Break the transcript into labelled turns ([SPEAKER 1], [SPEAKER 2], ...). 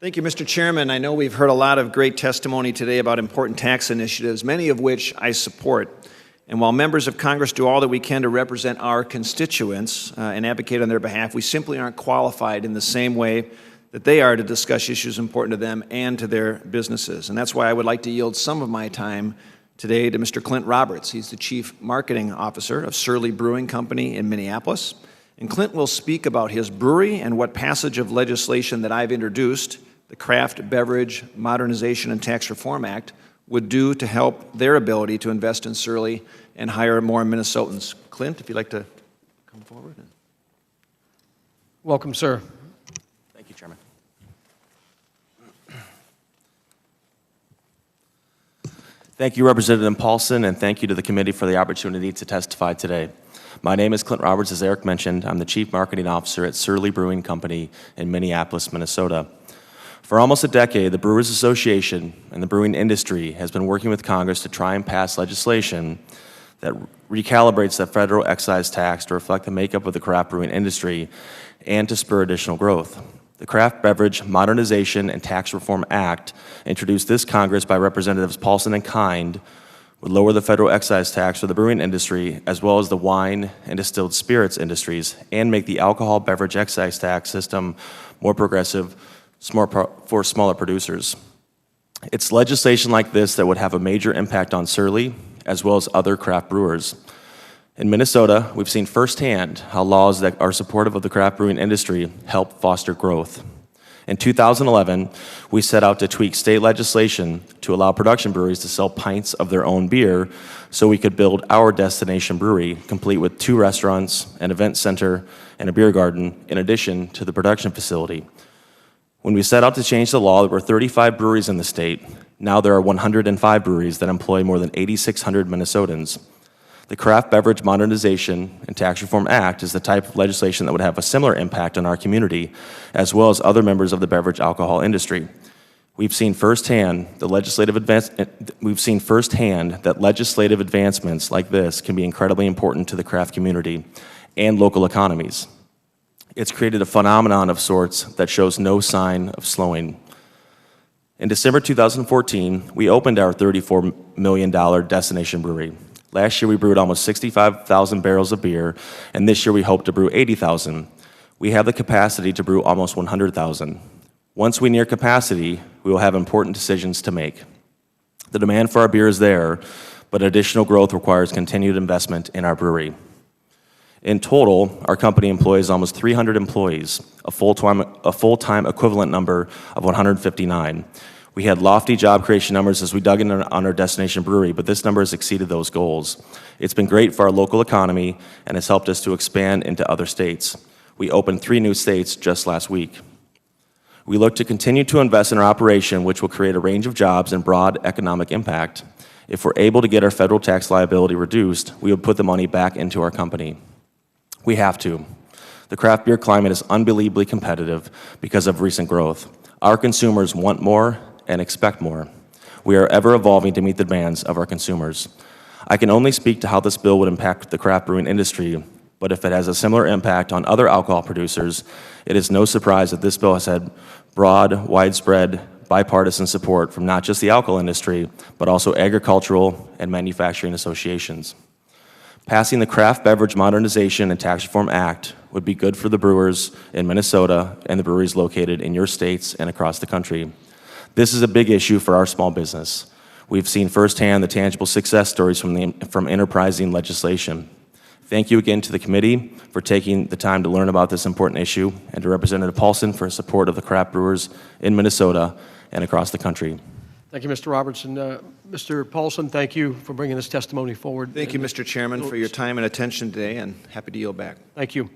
[SPEAKER 1] Thank you, Mr. Chairman. I know we've heard a lot of great testimony today about important tax initiatives, many of which I support. And while members of Congress do all that we can to represent our constituents and advocate on their behalf, we simply aren't qualified in the same way that they are to discuss issues important to them and to their businesses. And that's why I would like to yield some of my time today to Mr. Clint Roberts. He's the Chief Marketing Officer of Surly Brewing Company in Minneapolis. And Clint will speak about his brewery and what passage of legislation that I've introduced, the Craft Beverage Modernization and Tax Reform Act, would do to help their ability to invest in Surly and hire more Minnesotans. Clint, if you'd like to come forward.
[SPEAKER 2] Welcome, sir.
[SPEAKER 3] Thank you, Chairman. Thank you, Representative Paulsen, and thank you to the committee for the opportunity to testify today. My name is Clint Roberts, as Eric mentioned. I'm the Chief Marketing Officer at Surly Brewing Company in Minneapolis, Minnesota. For almost a decade, the Brewers Association and the brewing industry has been working with Congress to try and pass legislation that recalibrates the federal excise tax to reflect the makeup of the craft brewing industry and to spur additional growth. The Craft Beverage Modernization and Tax Reform Act, introduced this Congress by Representatives Paulsen and Kind, would lower the federal excise tax for the brewing industry as well as the wine and distilled spirits industries and make the alcohol beverage excise tax system more progressive for smaller producers. It's legislation like this that would have a major impact on Surly as well as other craft brewers. In Minnesota, we've seen firsthand how laws that are supportive of the craft brewing industry help foster growth. In 2011, we set out to tweak state legislation to allow production breweries to sell pints of their own beer so we could build our destination brewery, complete with 2 restaurants, an event center, and a beer garden, in addition to the production facility. When we set out to change the law, there were 35 breweries in the state. Now there are 105 breweries that employ more than 8,600 Minnesotans. The Craft Beverage Modernization and Tax Reform Act is the type of legislation that would have a similar impact on our community, as well as other members of the beverage alcohol industry. We've seen firsthand that legislative advancements like this can be incredibly important to the craft community and local economies. It's created a phenomenon of sorts that shows no sign of slowing. In December 2014, we opened our $34 million destination brewery. Last year, we brewed almost 65,000 barrels of beer, and this year we hope to brew 80,000. We have the capacity to brew almost 100,000. Once we near capacity, we will have important decisions to make. The demand for our beer is there, but additional growth requires continued investment in our brewery. In total, our company employs almost 300 employees, a full-time equivalent number of 159. We had lofty job creation numbers as we dug in on our destination brewery, but this number has exceeded those goals. It's been great for our local economy and has helped us to expand into other states. We opened 3 new states just last week. We look to continue to invest in our operation, which will create a range of jobs and broad economic impact. If we're able to get our federal tax liability reduced, we would put the money back into our company. We have to. The craft beer climate is unbelievably competitive because of recent growth. Our consumers want more and expect more. We are ever evolving to meet the demands of our consumers. I can only speak to how this bill would impact the craft brewing industry, but if it has a similar impact on other alcohol producers, it is no surprise that this bill has had broad, widespread, bipartisan support from not just the alcohol industry, but also agricultural and manufacturing associations. Passing the Craft Beverage Modernization and Tax Reform Act would be good for the brewers in Minnesota and the breweries located in your states and across the country. This is a big issue for our small business. We've seen firsthand the tangible success stories from enterprising legislation. Thank you again to the committee for taking the time to learn about this important issue, and to Representative Paulsen for his support of the craft brewers in Minnesota and across the country.
[SPEAKER 2] Thank you, Mr. Roberts. And Mr. Paulsen, thank you for bringing this testimony forward.
[SPEAKER 1] Thank you, Mr. Chairman, for your time and attention today, and happy to yield back.
[SPEAKER 2] Thank you.